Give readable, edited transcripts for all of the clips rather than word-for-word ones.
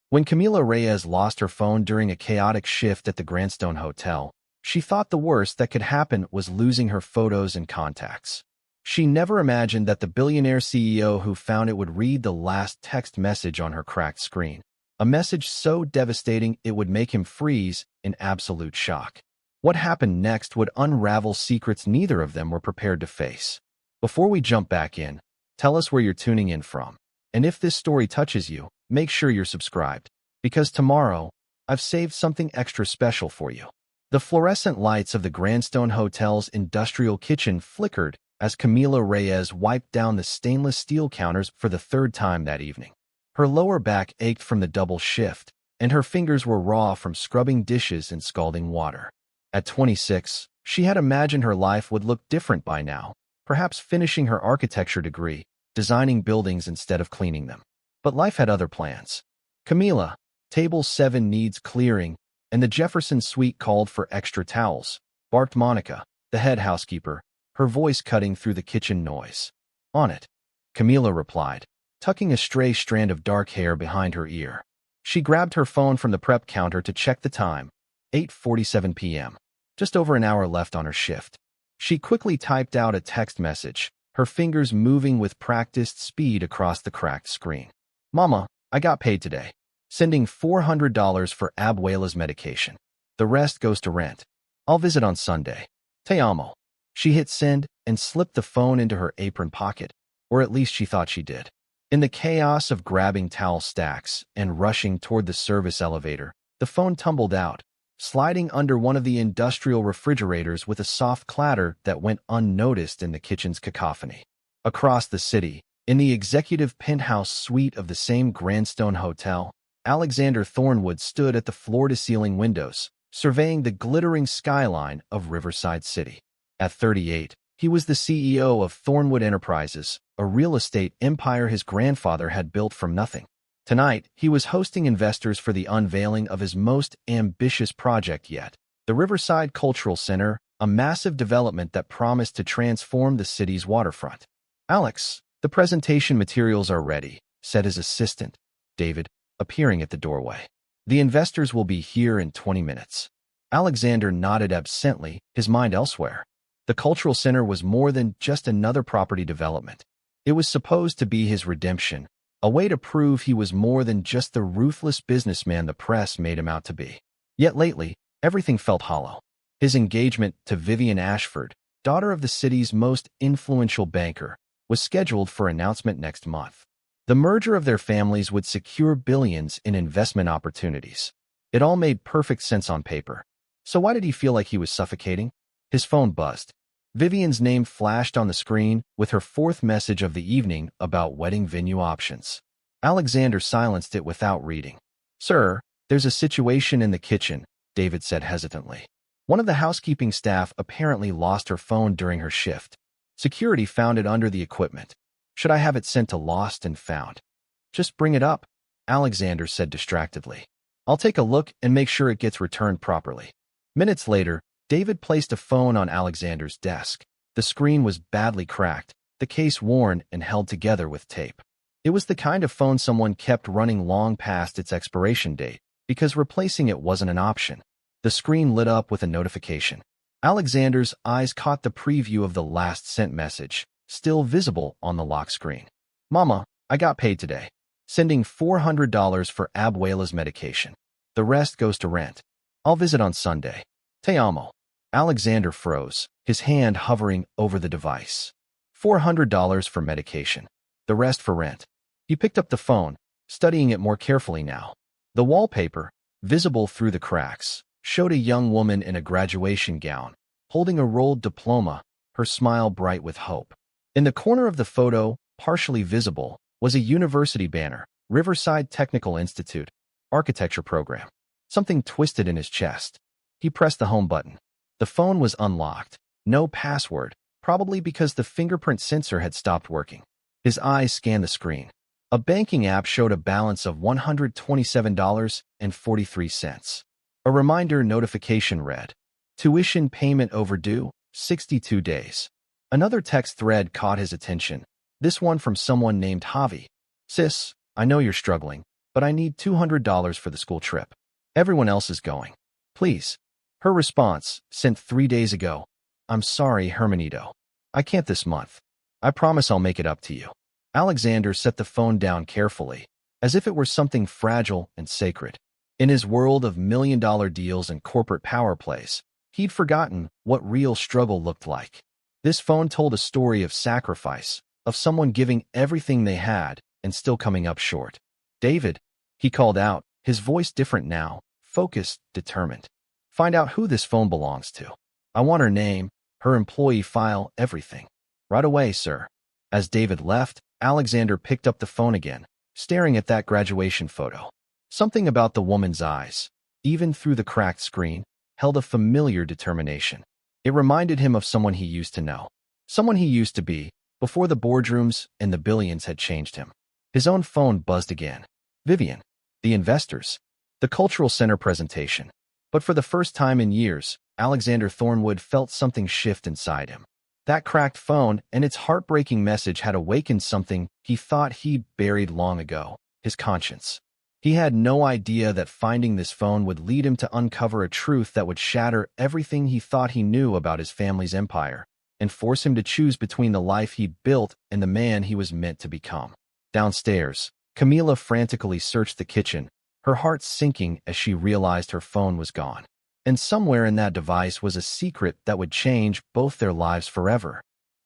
When Camila Reyes lost her phone during a chaotic shift at the Grandstone Hotel, she thought the worst that could happen was losing her photos and contacts. She never imagined that the billionaire CEO who found it would read the last text message on her cracked screen. A message so devastating it would make him freeze in absolute shock. What happened next would unravel secrets neither of them were prepared to face. Before we jump back in, tell us where you're tuning in from. And if this story touches you, make sure you're subscribed, because tomorrow, I've saved something extra special for you. The fluorescent lights of the Grandstone Hotel's industrial kitchen flickered as Camila Reyes wiped down the stainless steel counters for the third time that evening. Her lower back ached from the double shift, and her fingers were raw from scrubbing dishes in scalding water. At 26, she had imagined her life would look different by now, perhaps finishing her architecture degree, designing buildings instead of cleaning them. But life had other plans. Camila, Table 7 needs clearing, and the Jefferson suite called for extra towels, barked Monica, the head housekeeper, her voice cutting through the kitchen noise. On it, Camila replied, tucking a stray strand of dark hair behind her ear. She grabbed her phone from the prep counter to check the time, 8:47 p.m., just over an hour left on her shift. She quickly typed out a text message, her fingers moving with practiced speed across the cracked screen. Mama, I got paid today. Sending $400 for Abuela's medication. The rest goes to rent. I'll visit on Sunday. Te amo. She hit send and slipped the phone into her apron pocket, or at least she thought she did. In the chaos of grabbing towel stacks and rushing toward the service elevator, the phone tumbled out, sliding under one of the industrial refrigerators with a soft clatter that went unnoticed in the kitchen's cacophony. Across the city, in the executive penthouse suite of the same Grandstone Hotel, Alexander Thornwood stood at the floor-to-ceiling windows, surveying the glittering skyline of Riverside City. At 38, he was the CEO of Thornwood Enterprises, a real estate empire his grandfather had built from nothing. Tonight, he was hosting investors for the unveiling of his most ambitious project yet, the Riverside Cultural Center, a massive development that promised to transform the city's waterfront. Alex, the presentation materials are ready, said his assistant, David, appearing at the doorway. The investors will be here in 20 minutes. Alexander nodded absently, his mind elsewhere. The Cultural Center was more than just another property development. It was supposed to be his redemption, a way to prove he was more than just the ruthless businessman the press made him out to be. Yet lately, everything felt hollow. His engagement to Vivian Ashford, daughter of the city's most influential banker, was scheduled for announcement next month. The merger of their families would secure billions in investment opportunities. It all made perfect sense on paper. So why did he feel like he was suffocating? His phone buzzed. Vivian's name flashed on the screen with her fourth message of the evening about wedding venue options. Alexander silenced it without reading. Sir, there's a situation in the kitchen, David said hesitantly. One of the housekeeping staff apparently lost her phone during her shift. Security found it under the equipment. Should I have it sent to Lost and Found? Just bring it up, Alexander said distractedly. I'll take a look and make sure it gets returned properly. Minutes later, David placed a phone on Alexander's desk. The screen was badly cracked, the case worn and held together with tape. It was the kind of phone someone kept running long past its expiration date, because replacing it wasn't an option. The screen lit up with a notification. Alexander's eyes caught the preview of the last sent message, still visible on the lock screen. Mama, I got paid today. Sending $400 for Abuela's medication. The rest goes to rent. I'll visit on Sunday. Te amo. Alexander froze, his hand hovering over the device. $400 for medication. The rest for rent. He picked up the phone, studying it more carefully now. The wallpaper, visible through the cracks, showed a young woman in a graduation gown, holding a rolled diploma, her smile bright with hope. In the corner of the photo, partially visible, was a university banner, Riverside Technical Institute, architecture program. Something twisted in his chest. He pressed the home button. The phone was unlocked. No password, probably because the fingerprint sensor had stopped working. His eyes scanned the screen. A banking app showed a balance of $127.43. A reminder notification read, tuition payment overdue, 62 days. Another text thread caught his attention, this one from someone named Javi. Sis, I know you're struggling, but I need $200 for the school trip. Everyone else is going. Please. Her response, sent 3 days ago. I'm sorry, Hermanito. I can't this month. I promise I'll make it up to you. Alexander set the phone down carefully, as if it were something fragile and sacred. In his world of million-dollar deals and corporate power plays, he'd forgotten what real struggle looked like. This phone told a story of sacrifice, of someone giving everything they had and still coming up short. David, he called out, his voice different now, focused, determined. Find out who this phone belongs to. I want her name, her employee file, everything. Right away, sir. As David left, Alexander picked up the phone again, staring at that graduation photo. Something about the woman's eyes, even through the cracked screen, held a familiar determination. It reminded him of someone he used to know, someone he used to be, before the boardrooms and the billions had changed him. His own phone buzzed again. Vivian. The investors. The cultural center presentation. But for the first time in years, Alexander Thornwood felt something shift inside him. That cracked phone and its heartbreaking message had awakened something he thought he'd buried long ago, his conscience. He had no idea that finding this phone would lead him to uncover a truth that would shatter everything he thought he knew about his family's empire and force him to choose between the life he'd built and the man he was meant to become. Downstairs, Camila frantically searched the kitchen, her heart sinking as she realized her phone was gone. And somewhere in that device was a secret that would change both their lives forever.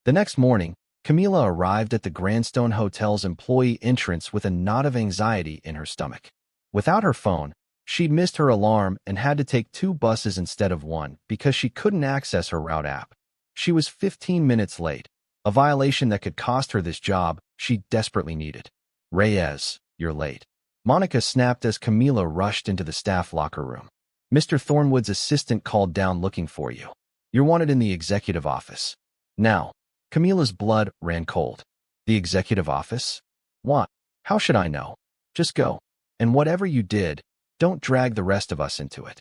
The next morning, Camila arrived at the Grandstone Hotel's employee entrance with a knot of anxiety in her stomach. Without her phone, she'd missed her alarm and had to take 2 buses instead of 1 because she couldn't access her route app. She was 15 minutes late, a violation that could cost her this job she desperately needed. Reyes, you're late. Monica snapped as Camila rushed into the staff locker room. Mr. Thornwood's assistant called down looking for you. You're wanted in the executive office. Now, Camila's blood ran cold. The executive office? What? How should I know? Just go. And whatever you did, don't drag the rest of us into it.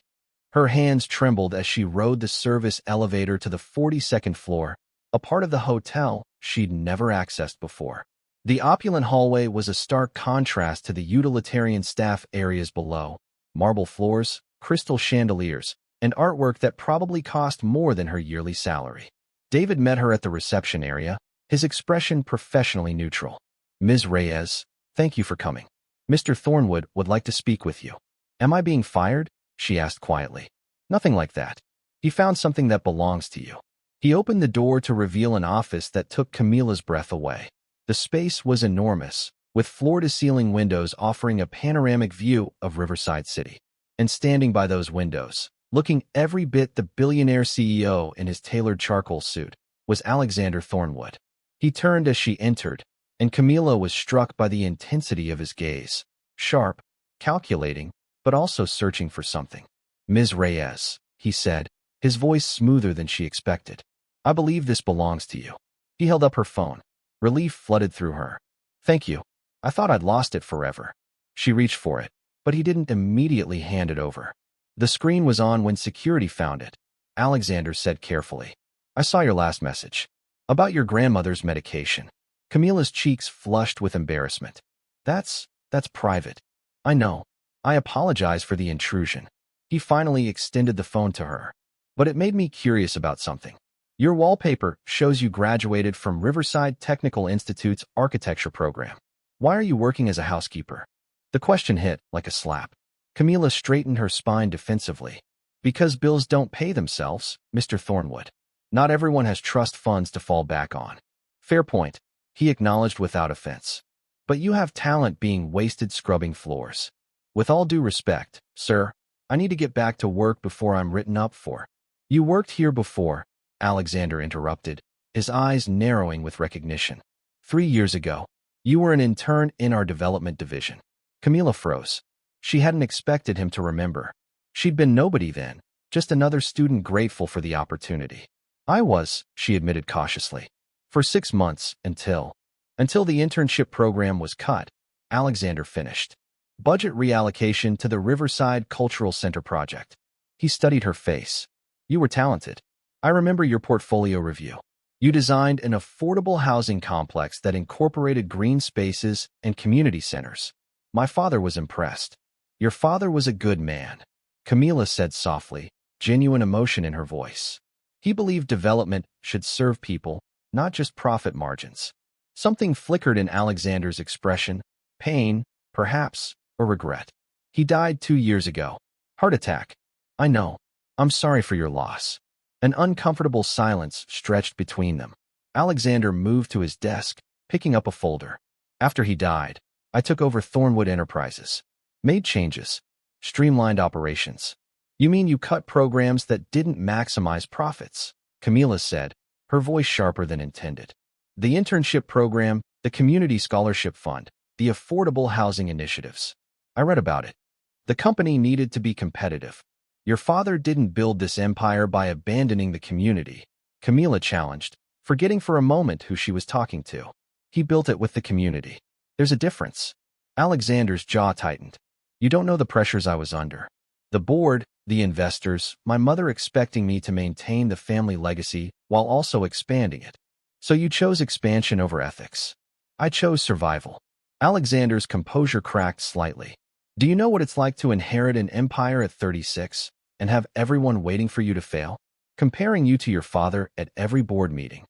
Her hands trembled as she rode the service elevator to the 42nd floor, a part of the hotel she'd never accessed before. The opulent hallway was a stark contrast to the utilitarian staff areas below. Marble floors, crystal chandeliers, and artwork that probably cost more than her yearly salary. David met her at the reception area, his expression professionally neutral. Ms. Reyes, thank you for coming. Mr. Thornwood would like to speak with you. Am I being fired? She asked quietly. Nothing like that. He found something that belongs to you. He opened the door to reveal an office that took Camila's breath away. The space was enormous, with floor-to-ceiling windows offering a panoramic view of Riverside City. And standing by those windows, looking every bit the billionaire CEO in his tailored charcoal suit, was Alexander Thornwood. He turned as she entered, and Camila was struck by the intensity of his gaze. Sharp, calculating, but also searching for something. Ms. Reyes, he said, his voice smoother than she expected. I believe this belongs to you. He held up her phone. Relief flooded through her. Thank you. I thought I'd lost it forever. She reached for it, but he didn't immediately hand it over. The screen was on when security found it. Alexander said carefully, I saw your last message. About your grandmother's medication. Camila's cheeks flushed with embarrassment. That's private. I know. I apologize for the intrusion. He finally extended the phone to her. But it made me curious about something. Your wallpaper shows you graduated from Riverside Technical Institute's architecture program. Why are you working as a housekeeper? The question hit like a slap. Camila straightened her spine defensively. Because bills don't pay themselves, Mr. Thornwood. Not everyone has trust funds to fall back on. Fair point, he acknowledged without offense. But you have talent being wasted scrubbing floors. With all due respect, sir, I need to get back to work before I'm written up for. You worked here before, Alexander interrupted, his eyes narrowing with recognition. 3 years ago, you were an intern in our development division. Camila froze. She hadn't expected him to remember. She'd been nobody then, just another student grateful for the opportunity. I was, she admitted cautiously. For 6 months, until the internship program was cut, Alexander finished. Budget reallocation to the Riverside Cultural Center project. He studied her face. You were talented. I remember your portfolio review. You designed an affordable housing complex that incorporated green spaces and community centers. My father was impressed. Your father was a good man, Camila said softly, genuine emotion in her voice. He believed development should serve people, not just profit margins. Something flickered in Alexander's expression, pain, perhaps, or regret. He died 2 years ago. Heart attack. I know. I'm sorry for your loss. An uncomfortable silence stretched between them. Alexander moved to his desk, picking up a folder. After he died, I took over Thornwood Enterprises. Made changes. Streamlined operations. You mean you cut programs that didn't maximize profits? Camila said, her voice sharper than intended. The internship program, the community scholarship fund, the affordable housing initiatives. I read about it. The company needed to be competitive. Your father didn't build this empire by abandoning the community, Camila challenged, forgetting for a moment who she was talking to. He built it with the community. There's a difference. Alexander's jaw tightened. You don't know the pressures I was under. The board, the investors, my mother expecting me to maintain the family legacy while also expanding it. So you chose expansion over ethics. I chose survival. Alexander's composure cracked slightly. Do you know what it's like to inherit an empire at 36 and have everyone waiting for you to fail? Comparing you to your father at every board meeting.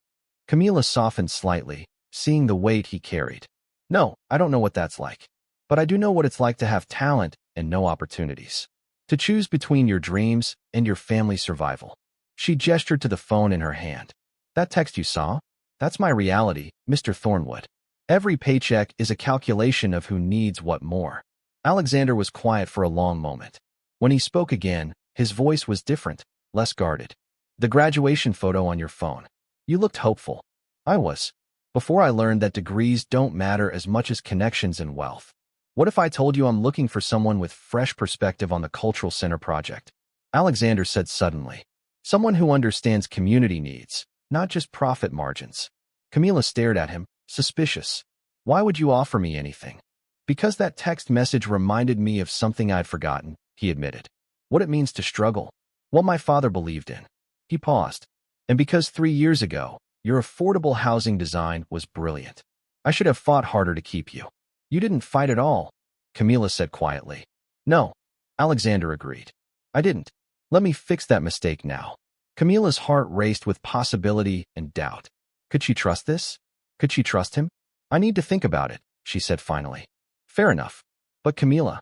Camila softened slightly, seeing the weight he carried. No, I don't know what that's like. But I do know what it's like to have talent and no opportunities. To choose between your dreams and your family's survival. She gestured to the phone in her hand. That text you saw? That's my reality, Mr. Thornwood. Every paycheck is a calculation of who needs what more. Alexander was quiet for a long moment. When he spoke again, his voice was different, less guarded. The graduation photo on your phone. You looked hopeful. I was. Before I learned that degrees don't matter as much as connections and wealth. What if I told you I'm looking for someone with fresh perspective on the cultural center project? Alexander said suddenly. Someone who understands community needs, not just profit margins. Camila stared at him, suspicious. Why would you offer me anything? Because that text message reminded me of something I'd forgotten, he admitted. What it means to struggle. What my father believed in. He paused. And because 3 years ago, your affordable housing design was brilliant. I should have fought harder to keep you. You didn't fight at all, Camila said quietly. No, Alexander agreed. I didn't. Let me fix that mistake now. Camila's heart raced with possibility and doubt. Could she trust this? Could she trust him? I need to think about it, she said finally. Fair enough. But Camila.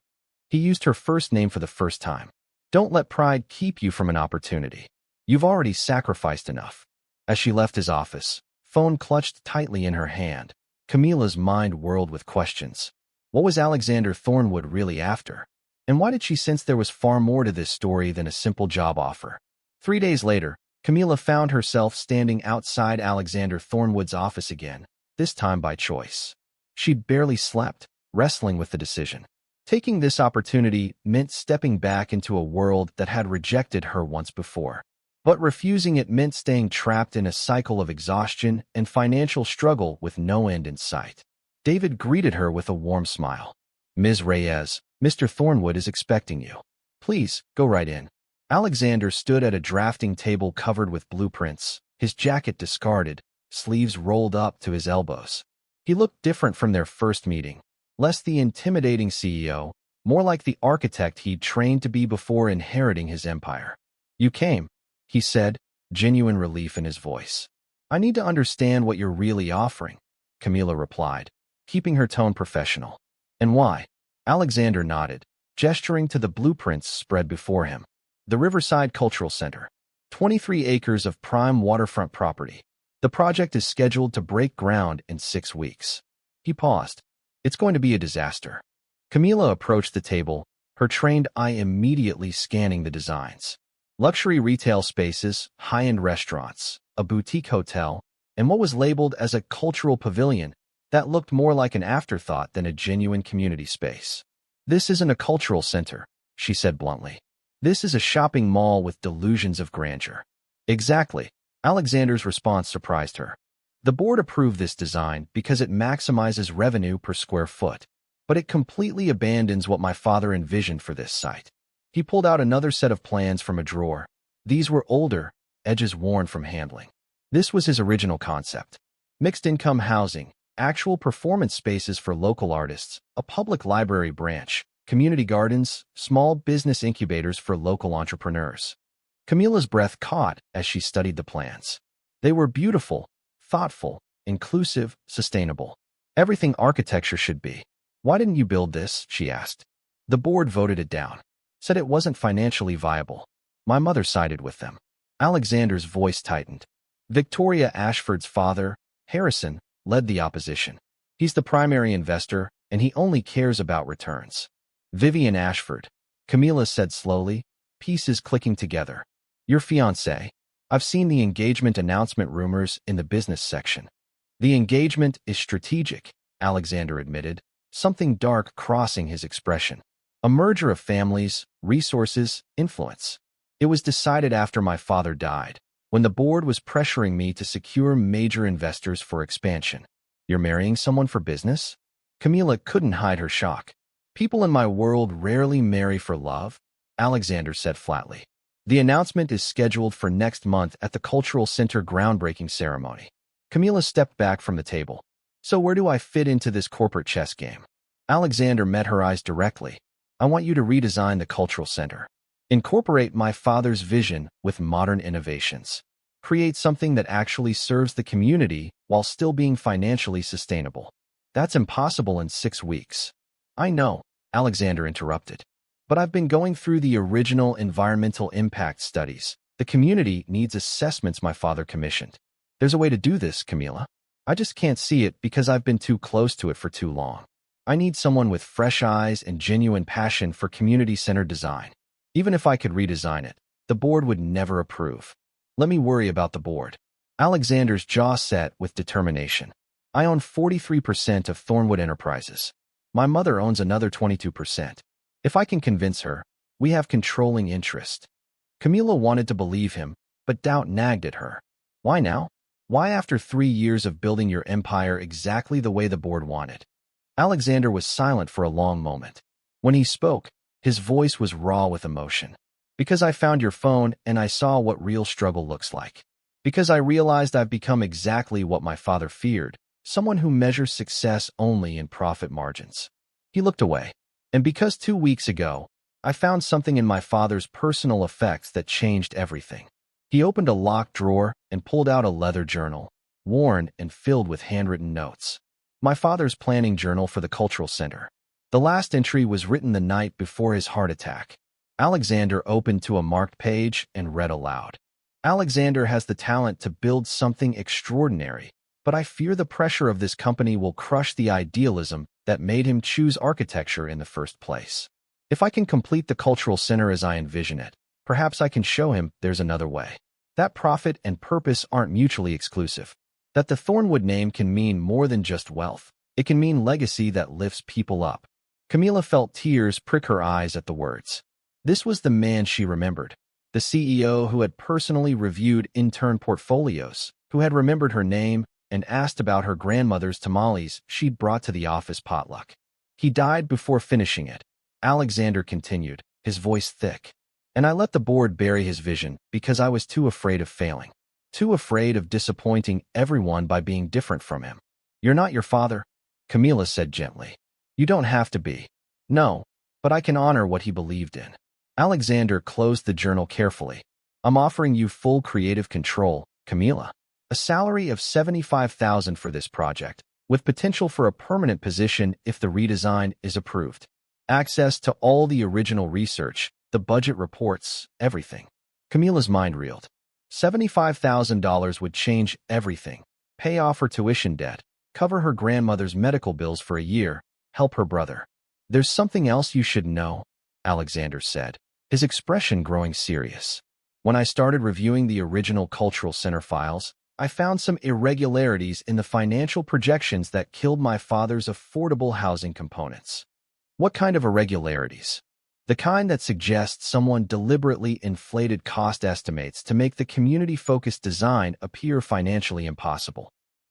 He used her first name for the first time. Don't let pride keep you from an opportunity. You've already sacrificed enough. As she left his office, phone clutched tightly in her hand. Camila's mind whirled with questions. What was Alexander Thornwood really after? And why did she sense there was far more to this story than a simple job offer? 3 days later, Camila found herself standing outside Alexander Thornwood's office again, this time by choice. She'd barely slept, wrestling with the decision. Taking this opportunity meant stepping back into a world that had rejected her once before. But refusing it meant staying trapped in a cycle of exhaustion and financial struggle with no end in sight. David greeted her with a warm smile. Ms. Reyes, Mr. Thornwood is expecting you. Please, go right in. Alexander stood at a drafting table covered with blueprints, his jacket discarded, sleeves rolled up to his elbows. He looked different from their first meeting, less the intimidating CEO, more like the architect he'd trained to be before inheriting his empire. You came, he said, genuine relief in his voice. I need to understand what you're really offering, Camila replied, keeping her tone professional. And why? Alexander nodded, gesturing to the blueprints spread before him. The Riverside Cultural Center. 23 acres of prime waterfront property. The project is scheduled to break ground in 6 weeks. He paused. It's going to be a disaster. Camila approached the table, her trained eye immediately scanning the designs. Luxury retail spaces, high-end restaurants, a boutique hotel, and what was labeled as a cultural pavilion that looked more like an afterthought than a genuine community space. This isn't a cultural center, she said bluntly. This is a shopping mall with delusions of grandeur. Exactly. Alexander's response surprised her. The board approved this design because it maximizes revenue per square foot, but it completely abandons what my father envisioned for this site. He pulled out another set of plans from a drawer. These were older, edges worn from handling. This was his original concept. Mixed-income housing, actual performance spaces for local artists, a public library branch, community gardens, small business incubators for local entrepreneurs. Camila's breath caught as she studied the plans. They were beautiful, thoughtful, inclusive, sustainable. Everything architecture should be. Why didn't you build this? She asked. The board voted it down. Said it wasn't financially viable. My mother sided with them. Alexander's voice tightened. Victoria Ashford's father, Harrison, led the opposition. He's the primary investor, and he only cares about returns. Vivian Ashford, Camila said slowly, pieces clicking together. Your fiancé. I've seen the engagement announcement rumors in the business section. The engagement is strategic, Alexander admitted, something dark crossing his expression. A merger of families, resources, influence. It was decided after my father died, when the board was pressuring me to secure major investors for expansion. You're marrying someone for business? Camila couldn't hide her shock. People in my world rarely marry for love, Alexander said flatly. The announcement is scheduled for next month at the Cultural Center groundbreaking ceremony. Camila stepped back from the table. So where do I fit into this corporate chess game? Alexander met her eyes directly. I want you to redesign the Cultural Center. Incorporate my father's vision with modern innovations. Create something that actually serves the community while still being financially sustainable. That's impossible in 6 weeks. I know, Alexander interrupted. But I've been going through the original environmental impact studies. The community needs assessments my father commissioned. There's a way to do this, Camila. I just can't see it because I've been too close to it for too long. I need someone with fresh eyes and genuine passion for community-centered design. Even if I could redesign it, the board would never approve. Let me worry about the board. Alexander's jaw set with determination. I own 43% of Thornwood Enterprises. My mother owns another 22%. If I can convince her, we have controlling interest. Camila wanted to believe him, but doubt nagged at her. Why now? Why after 3 years of building your empire exactly the way the board wanted? Alexander was silent for a long moment. When he spoke, his voice was raw with emotion. Because I found your phone and I saw what real struggle looks like. Because I realized I've become exactly what my father feared, someone who measures success only in profit margins. He looked away. And because 2 weeks ago, I found something in my father's personal effects that changed everything. He opened a locked drawer and pulled out a leather journal, worn and filled with handwritten notes. My father's planning journal for the Cultural Center. The last entry was written the night before his heart attack. Alexander opened to a marked page and read aloud. Alexander has the talent to build something extraordinary, but I fear the pressure of this company will crush the idealism that made him choose architecture in the first place. If I can complete the Cultural Center as I envision it, perhaps I can show him there's another way. That profit and purpose aren't mutually exclusive. That the Thornwood name can mean more than just wealth. It can mean legacy that lifts people up. Camila felt tears prick her eyes at the words. This was the man she remembered. The CEO who had personally reviewed intern portfolios, who had remembered her name and asked about her grandmother's tamales she'd brought to the office potluck. He died before finishing it. Alexander continued, his voice thick. And I let the board bury his vision because I was too afraid of failing. Too afraid of disappointing everyone by being different from him. You're not your father, Camila said gently. You don't have to be. No, but I can honor what he believed in. Alexander closed the journal carefully. I'm offering you full creative control, Camila. A salary of $75,000 for this project, with potential for a permanent position if the redesign is approved. Access to all the original research, the budget reports, everything. Camila's mind reeled. $75,000 would change everything. Pay off her tuition debt, cover her grandmother's medical bills for a year, help her brother. There's something else you should know, Alexander said, his expression growing serious. When I started reviewing the original Cultural Center files, I found some irregularities in the financial projections that killed my father's affordable housing components. What kind of irregularities? The kind that suggests someone deliberately inflated cost estimates to make the community-focused design appear financially impossible.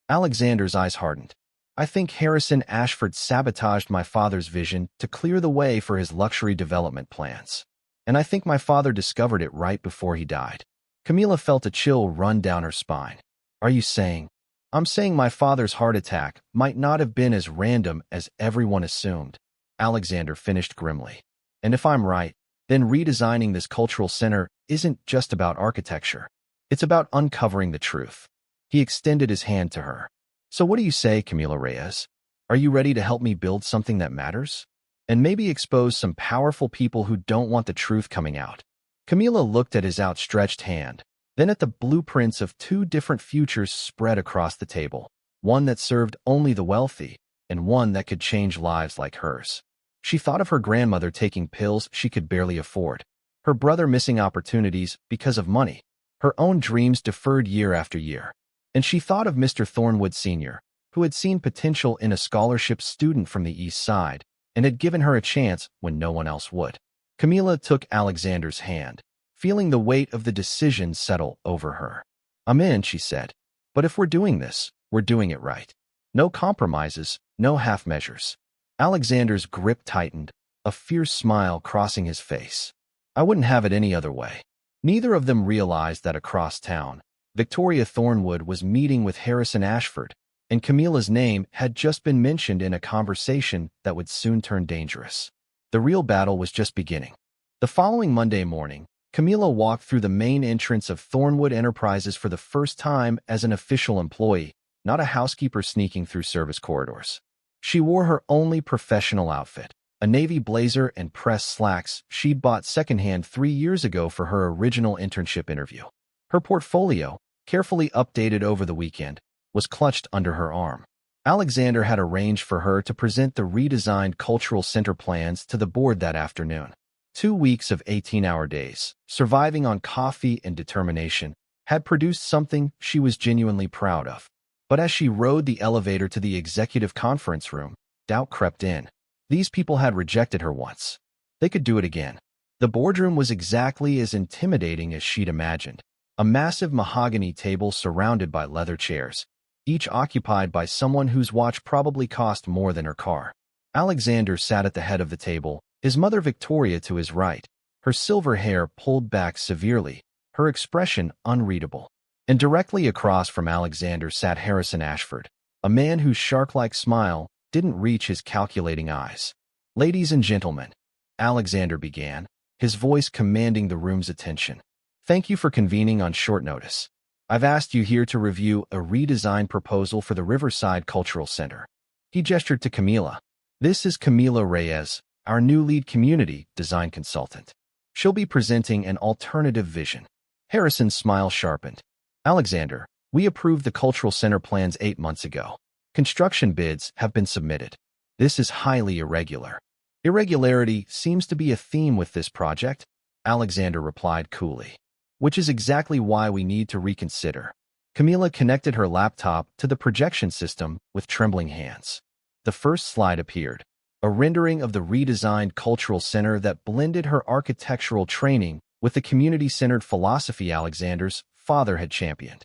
Alexander's eyes hardened. I think Harrison Ashford sabotaged my father's vision to clear the way for his luxury development plans. And I think my father discovered it right before he died. Camila felt a chill run down her spine. Are you saying? I'm saying my father's heart attack might not have been as random as everyone assumed. Alexander finished grimly. And if I'm right, then redesigning this cultural center isn't just about architecture. It's about uncovering the truth. He extended his hand to her. So what do you say, Camila Reyes? Are you ready to help me build something that matters? And maybe expose some powerful people who don't want the truth coming out. Camila looked at his outstretched hand, then at the blueprints of two different futures spread across the table, one that served only the wealthy, and one that could change lives like hers. She thought of her grandmother taking pills she could barely afford, her brother missing opportunities because of money, her own dreams deferred year after year. And she thought of Mr. Thornwood Sr., who had seen potential in a scholarship student from the East Side and had given her a chance when no one else would. Camila took Alexander's hand, feeling the weight of the decision settle over her. I'm in, she said. But if we're doing this, we're doing it right. No compromises, no half measures. Alexander's grip tightened, a fierce smile crossing his face. I wouldn't have it any other way. Neither of them realized that across town, Victoria Thornwood was meeting with Harrison Ashford, and Camila's name had just been mentioned in a conversation that would soon turn dangerous. The real battle was just beginning. The following Monday morning, Camila walked through the main entrance of Thornwood Enterprises for the first time as an official employee, not a housekeeper sneaking through service corridors. She wore her only professional outfit, a navy blazer and pressed slacks she'd bought secondhand 3 years ago for her original internship interview. Her portfolio, carefully updated over the weekend, was clutched under her arm. Alexander had arranged for her to present the redesigned cultural center plans to the board that afternoon. 2 weeks of 18-hour days, surviving on coffee and determination, had produced something she was genuinely proud of. But as she rode the elevator to the executive conference room, doubt crept in. These people had rejected her once. They could do it again. The boardroom was exactly as intimidating as she'd imagined. A massive mahogany table surrounded by leather chairs, each occupied by someone whose watch probably cost more than her car. Alexander sat at the head of the table, his mother Victoria to his right, her silver hair pulled back severely, her expression unreadable. And directly across from Alexander sat Harrison Ashford, a man whose shark-like smile didn't reach his calculating eyes. Ladies and gentlemen, Alexander began, his voice commanding the room's attention. Thank you for convening on short notice. I've asked you here to review a redesigned proposal for the Riverside Cultural Center. He gestured to Camila. This is Camila Reyes, our new lead community design consultant. She'll be presenting an alternative vision. Harrison's smile sharpened. Alexander, we approved the cultural center plans 8 months ago. Construction bids have been submitted. This is highly irregular. Irregularity seems to be a theme with this project, Alexander replied coolly. Which is exactly why we need to reconsider. Camila connected her laptop to the projection system with trembling hands. The first slide appeared, a rendering of the redesigned cultural center that blended her architectural training with the community-centered philosophy Alexander's father had championed.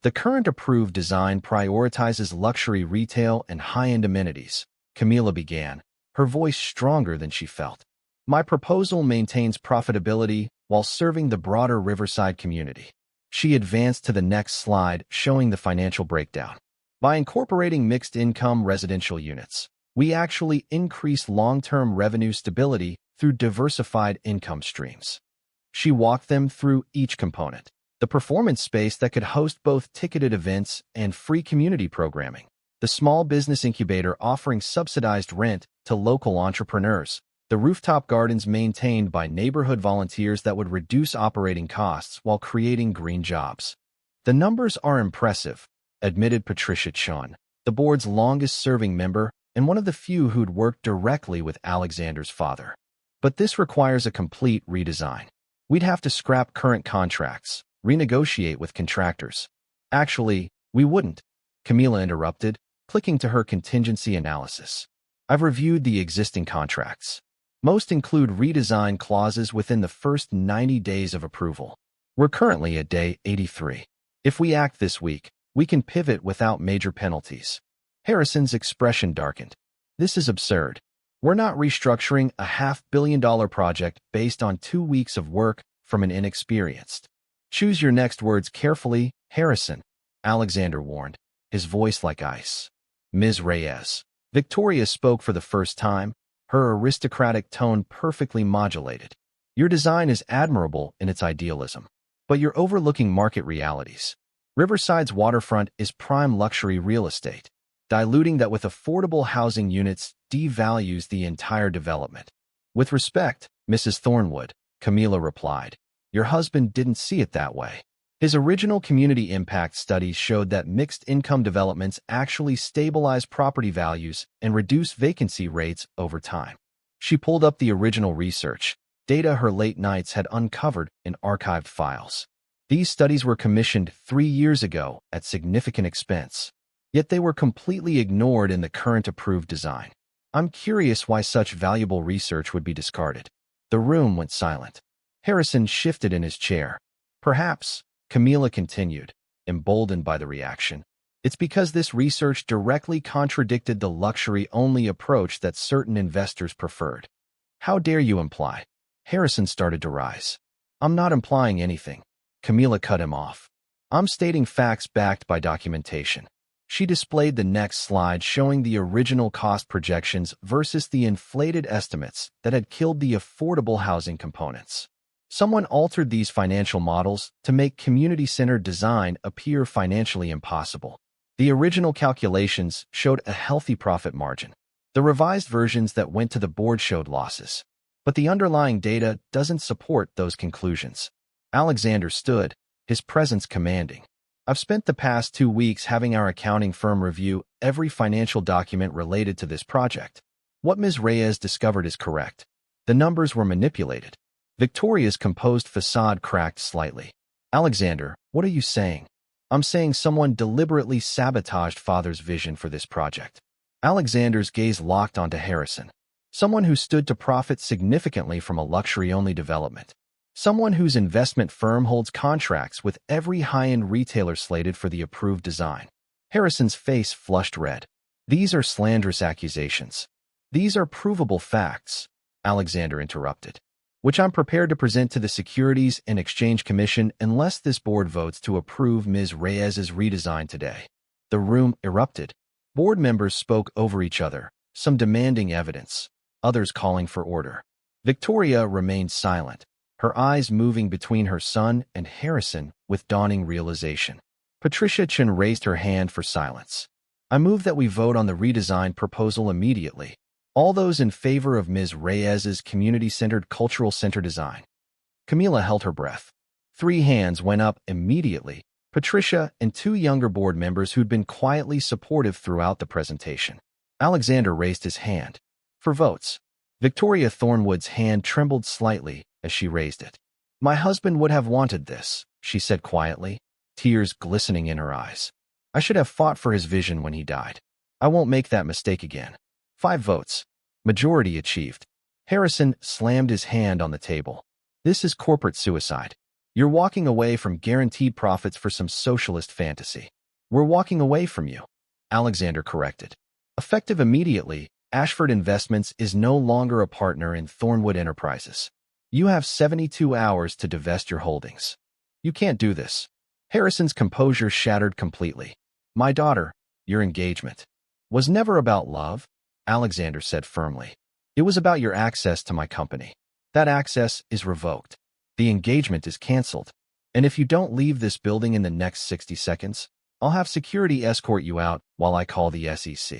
The current approved design prioritizes luxury retail and high-end amenities, Camila began, her voice stronger than she felt. My proposal maintains profitability while serving the broader Riverside community. She advanced to the next slide, showing the financial breakdown. By incorporating mixed-income residential units, we actually increase long-term revenue stability through diversified income streams. She walked them through each component. The performance space that could host both ticketed events and free community programming. The small business incubator offering subsidized rent to local entrepreneurs. The rooftop gardens maintained by neighborhood volunteers that would reduce operating costs while creating green jobs. The numbers are impressive, admitted Patricia Chun, the board's longest-serving member and one of the few who'd worked directly with Alexander's father. But this requires a complete redesign. We'd have to scrap current contracts, renegotiate with contractors. Actually, we wouldn't, Camila interrupted, clicking to her contingency analysis. I've reviewed the existing contracts. Most include redesign clauses within the first 90 days of approval. We're currently at day 83. If we act this week, we can pivot without major penalties. Harrison's expression darkened. This is absurd. We're not restructuring a $500 million project based on 2 weeks of work from an inexperienced. Choose your next words carefully, Harrison, Alexander warned. his voice like ice. Ms. Reyes. Victoria spoke for the first time, her aristocratic tone perfectly modulated. Your design is admirable in its idealism, but you're overlooking market realities. Riverside's waterfront is prime luxury real estate. Diluting that with affordable housing units devalues the entire development. With respect, Mrs. Thornwood, Camila replied, your husband didn't see it that way. His original community impact studies showed that mixed-income developments actually stabilize property values and reduce vacancy rates over time. She pulled up the original research, data her late nights had uncovered in archived files. These studies were commissioned 3 years ago at significant expense, yet they were completely ignored in the current approved design. I'm curious why such valuable research would be discarded. The room went silent. Harrison shifted in his chair. Perhaps, Camila continued, emboldened by the reaction, it's because this research directly contradicted the luxury-only approach that certain investors preferred. How dare you imply? Harrison started to rise. I'm not implying anything. Camila cut him off. I'm stating facts backed by documentation. She displayed the next slide showing the original cost projections versus the inflated estimates that had killed the affordable housing components. Someone altered these financial models to make community-centered design appear financially impossible. The original calculations showed a healthy profit margin. The revised versions that went to the board showed losses. But the underlying data doesn't support those conclusions. Alexander stood, his presence commanding. I've spent the past 2 weeks having our accounting firm review every financial document related to this project. What Ms. Reyes discovered is correct. The numbers were manipulated. Victoria's composed facade cracked slightly. Alexander, what are you saying? I'm saying someone deliberately sabotaged Father's vision for this project. Alexander's gaze locked onto Harrison. Someone who stood to profit significantly from a luxury-only development. Someone whose investment firm holds contracts with every high-end retailer slated for the approved design. Harrison's face flushed red. These are slanderous accusations. These are provable facts, Alexander interrupted, which I'm prepared to present to the Securities and Exchange Commission unless this board votes to approve Ms. Reyes's redesign today. The room erupted. Board members spoke over each other, some demanding evidence, others calling for order. Victoria remained silent, her eyes moving between her son and Harrison with dawning realization. Patricia Chen raised her hand for silence. I move that we vote on the redesign proposal immediately. All those in favor of Ms. Reyes's community-centered cultural center design. Camila held her breath. 3 hands went up immediately, Patricia and 2 younger board members who'd been quietly supportive throughout the presentation. Alexander raised his hand. For votes. Victoria Thornwood's hand trembled slightly as she raised it. My husband would have wanted this, she said quietly, tears glistening in her eyes. I should have fought for his vision when he died. I won't make that mistake again. 5 votes. Majority achieved. Harrison slammed his hand on the table. This is corporate suicide. You're walking away from guaranteed profits for some socialist fantasy. We're walking away from you, Alexander corrected. Effective immediately, Ashford Investments is no longer a partner in Thornwood Enterprises. You have 72 hours to divest your holdings. You can't do this. Harrison's composure shattered completely. My daughter, your engagement, was never about love, Alexander said firmly. It was about your access to my company. That access is revoked. The engagement is canceled. And if you don't leave this building in the next 60 seconds, I'll have security escort you out while I call the SEC.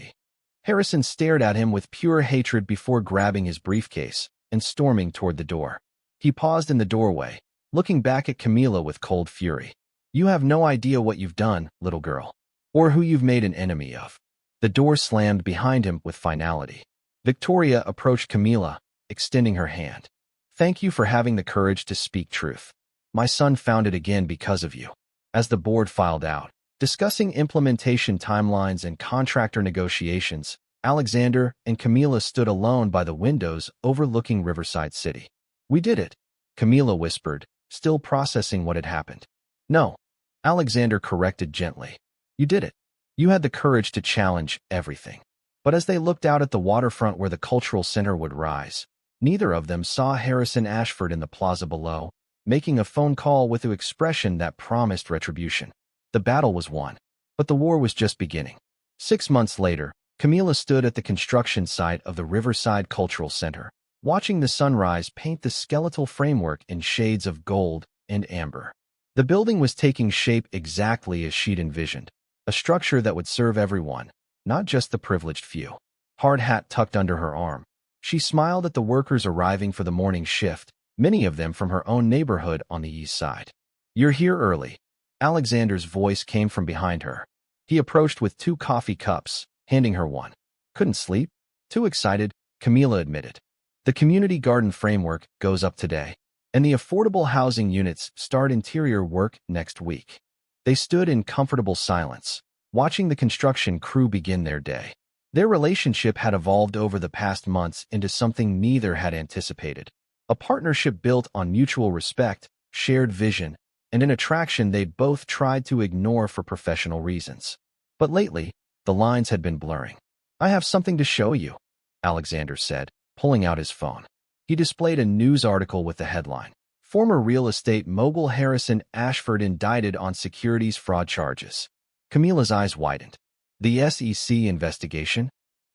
Harrison stared at him with pure hatred before grabbing his briefcase and storming toward the door. He paused in the doorway, looking back at Camila with cold fury. You have no idea what you've done, little girl, or who you've made an enemy of. The door slammed behind him with finality. Victoria approached Camila, extending her hand. Thank you for having the courage to speak truth. My son found it again because of you. As the board filed out, discussing implementation timelines and contractor negotiations, Alexander and Camila stood alone by the windows overlooking Riverside City. We did it, Camila whispered, still processing what had happened. No, Alexander corrected gently. You did it. You had the courage to challenge everything. But as they looked out at the waterfront where the cultural center would rise, neither of them saw Harrison Ashford in the plaza below, making a phone call with an expression that promised retribution. The battle was won. But the war was just beginning. 6 months later, Camila stood at the construction site of the Riverside Cultural Center, watching the sunrise paint the skeletal framework in shades of gold and amber. The building was taking shape exactly as she'd envisioned, a structure that would serve everyone, not just the privileged few. Hard hat tucked under her arm, she smiled at the workers arriving for the morning shift, many of them from her own neighborhood on the east side. "You're here early." Alexander's voice came from behind her. He approached with 2 coffee cups, handing her one. "Couldn't sleep?" "Too excited," Camila admitted. "The community garden framework goes up today, and the affordable housing units start interior work next week." They stood in comfortable silence, watching the construction crew begin their day. Their relationship had evolved over the past months into something neither had anticipated. A partnership built on mutual respect, shared vision, and an attraction they'd both tried to ignore for professional reasons. But lately, the lines had been blurring. "I have something to show you," Alexander said, pulling out his phone. He displayed a news article with the headline, "Former real estate mogul Harrison Ashford indicted on securities fraud charges." Camila's eyes widened. "The SEC investigation?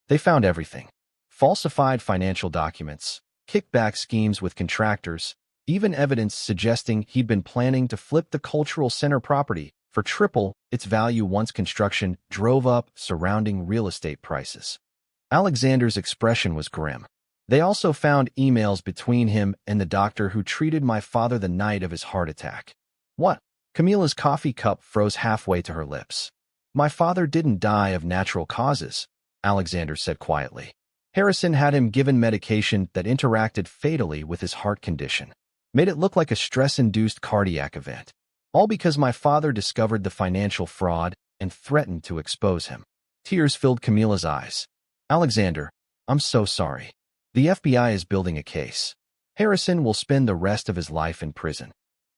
They found everything. Falsified financial documents, kickback schemes with contractors, even evidence suggesting he'd been planning to flip the cultural center property for triple its value once construction drove up surrounding real estate prices." Alexander's expression was grim. "They also found emails between him and the doctor who treated my father the night of his heart attack." "What?" Camila's coffee cup froze halfway to her lips. "My father didn't die of natural causes," Alexander said quietly. "Harrison had him given medication that interacted fatally with his heart condition. Made it look like a stress-induced cardiac event. All because my father discovered the financial fraud and threatened to expose him." Tears filled Camila's eyes. "Alexander, I'm so sorry. The FBI is building a case. Harrison will spend the rest of his life in prison."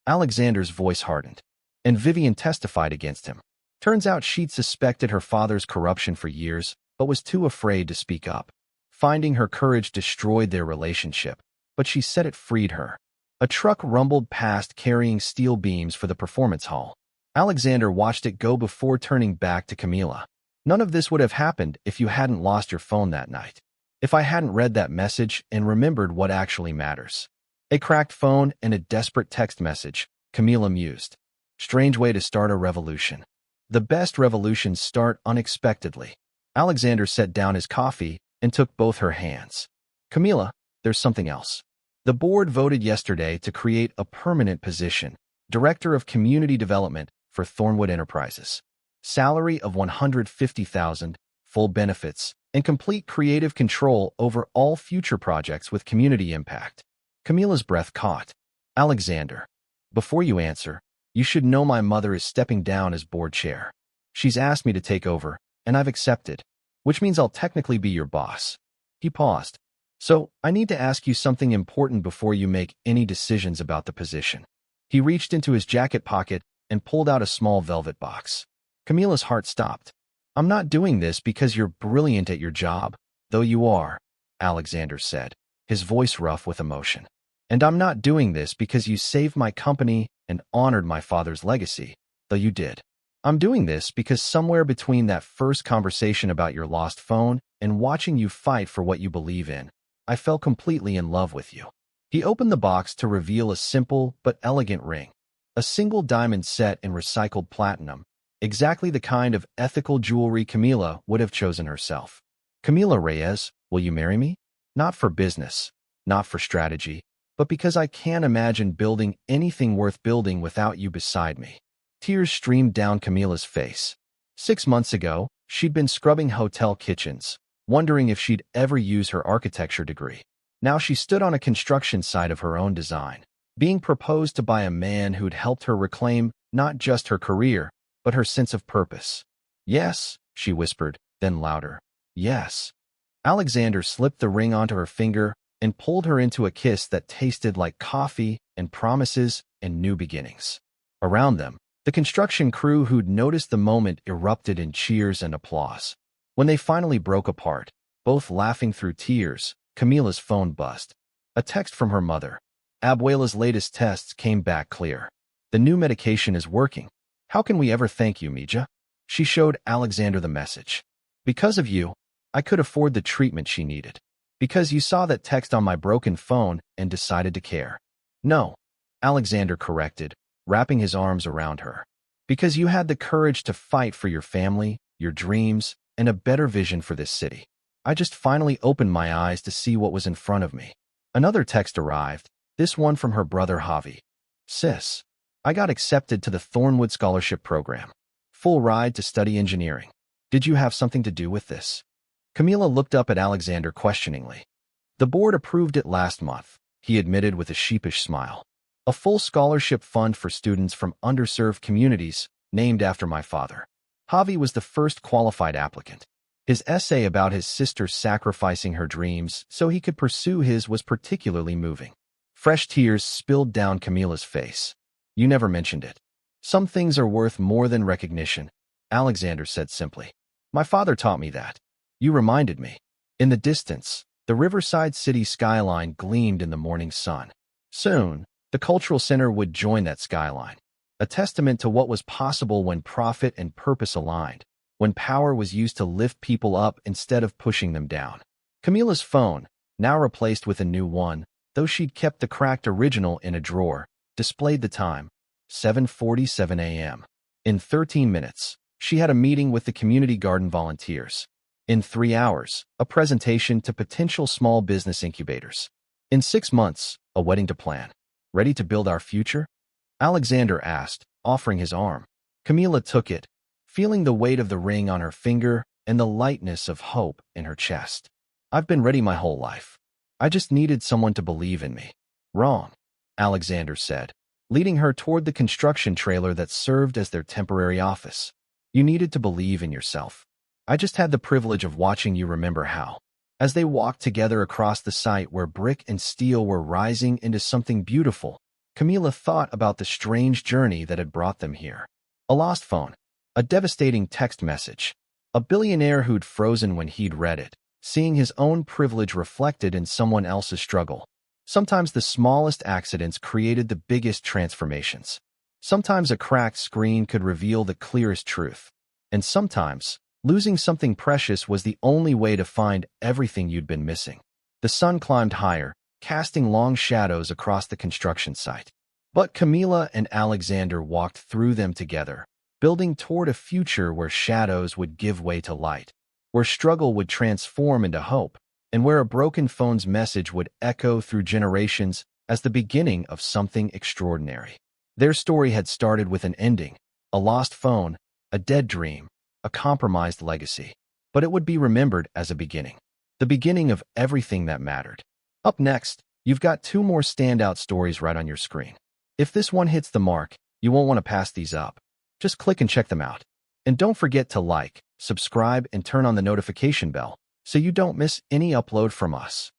Alexander's voice hardened. "And Vivian testified against him. Turns out she'd suspected her father's corruption for years, but was too afraid to speak up. Finding her courage destroyed their relationship, but she said it freed her." A truck rumbled past carrying steel beams for the performance hall. Alexander watched it go before turning back to Camila. "None of this would have happened if you hadn't lost your phone that night. If I hadn't read that message and remembered what actually matters." "A cracked phone and a desperate text message," Camila mused. "Strange way to start a revolution." "The best revolutions start unexpectedly." Alexander set down his coffee and took both her hands. "Camila, there's something else. The board voted yesterday to create a permanent position, Director of Community Development for Thornwood Enterprises. Salary of $150,000, full benefits, and complete creative control over all future projects with community impact." Camila's breath caught. "Alexander, before you answer, you should know my mother is stepping down as board chair. She's asked me to take over, and I've accepted, which means I'll technically be your boss." He paused. "So, I need to ask you something important before you make any decisions about the position." He reached into his jacket pocket and pulled out a small velvet box. Camila's heart stopped. "I'm not doing this because you're brilliant at your job, though you are," Alexander said, his voice rough with emotion. "And I'm not doing this because you saved my company and honored my father's legacy, though you did. I'm doing this because somewhere between that first conversation about your lost phone and watching you fight for what you believe in, I fell completely in love with you." He opened the box to reveal a simple but elegant ring, a single diamond set in recycled platinum, exactly the kind of ethical jewelry Camila would have chosen herself. "Camila Reyes, will you marry me? Not for business, not for strategy, but because I can't imagine building anything worth building without you beside me." Tears streamed down Camila's face. 6 months ago, she'd been scrubbing hotel kitchens, wondering if she'd ever use her architecture degree. Now she stood on a construction site of her own design, being proposed to by a man who'd helped her reclaim not just her career, but her sense of purpose. "Yes," she whispered, then louder, "Yes." Alexander slipped the ring onto her finger and pulled her into a kiss that tasted like coffee and promises and new beginnings. Around them, the construction crew who'd noticed the moment erupted in cheers and applause. When they finally broke apart, both laughing through tears, Camila's phone buzzed. A text from her mother. "Abuela's latest tests came back clear. The new medication is working. How can we ever thank you, Mija?" She showed Alexander the message. Because of you, I could afford the treatment she needed. Because you saw that text on my broken phone and decided to care. No, Alexander corrected, wrapping his arms around her. Because you had the courage to fight for your family, your dreams, and a better vision for this city. I just finally opened my eyes to see what was in front of me. Another text arrived, this one from her brother Javi. Sis, I got accepted to the Thornwood Scholarship Program. Full ride to study engineering. Did you have something to do with this? Camila looked up at Alexander questioningly. The board approved it last month, he admitted with a sheepish smile. A full scholarship fund for students from underserved communities, named after my father. Javi was the first qualified applicant. His essay about his sister sacrificing her dreams so he could pursue his was particularly moving. Fresh tears spilled down Camila's face. You never mentioned it. Some things are worth more than recognition, Alexander said simply. My father taught me that. You reminded me. In the distance, the riverside city skyline gleamed in the morning sun. Soon, the cultural center would join that skyline, a testament to what was possible when profit and purpose aligned, when power was used to lift people up instead of pushing them down. Camila's phone, now replaced with a new one, though she'd kept the cracked original in a drawer, displayed the time, 7:47 a.m. In 13 minutes, she had a meeting with the community garden volunteers. In 3 hours, a presentation to potential small business incubators. In 6 months, a wedding to plan. Ready to build our future? Alexander asked, offering his arm. Camila took it, feeling the weight of the ring on her finger and the lightness of hope in her chest. I've been ready my whole life. I just needed someone to believe in me. Wrong, Alexander said, leading her toward the construction trailer that served as their temporary office. You needed to believe in yourself. I just had the privilege of watching you remember how. As they walked together across the site where brick and steel were rising into something beautiful, Camila thought about the strange journey that had brought them here. A lost phone, a devastating text message, a billionaire who'd frozen when he'd read it, seeing his own privilege reflected in someone else's struggle. Sometimes the smallest accidents created the biggest transformations. Sometimes a cracked screen could reveal the clearest truth. And sometimes, losing something precious was the only way to find everything you'd been missing. The sun climbed higher, casting long shadows across the construction site. But Camila and Alexander walked through them together, building toward a future where shadows would give way to light, where struggle would transform into hope, and where a broken phone's message would echo through generations as the beginning of something extraordinary. Their story had started with an ending, a lost phone, a dead dream, a compromised legacy. But it would be remembered as a beginning. The beginning of everything that mattered. Up next, you've got 2 more standout stories right on your screen. If this one hits the mark, you won't want to pass these up. Just click and check them out. And don't forget to like, subscribe, and turn on the notification bell so you don't miss any upload from us.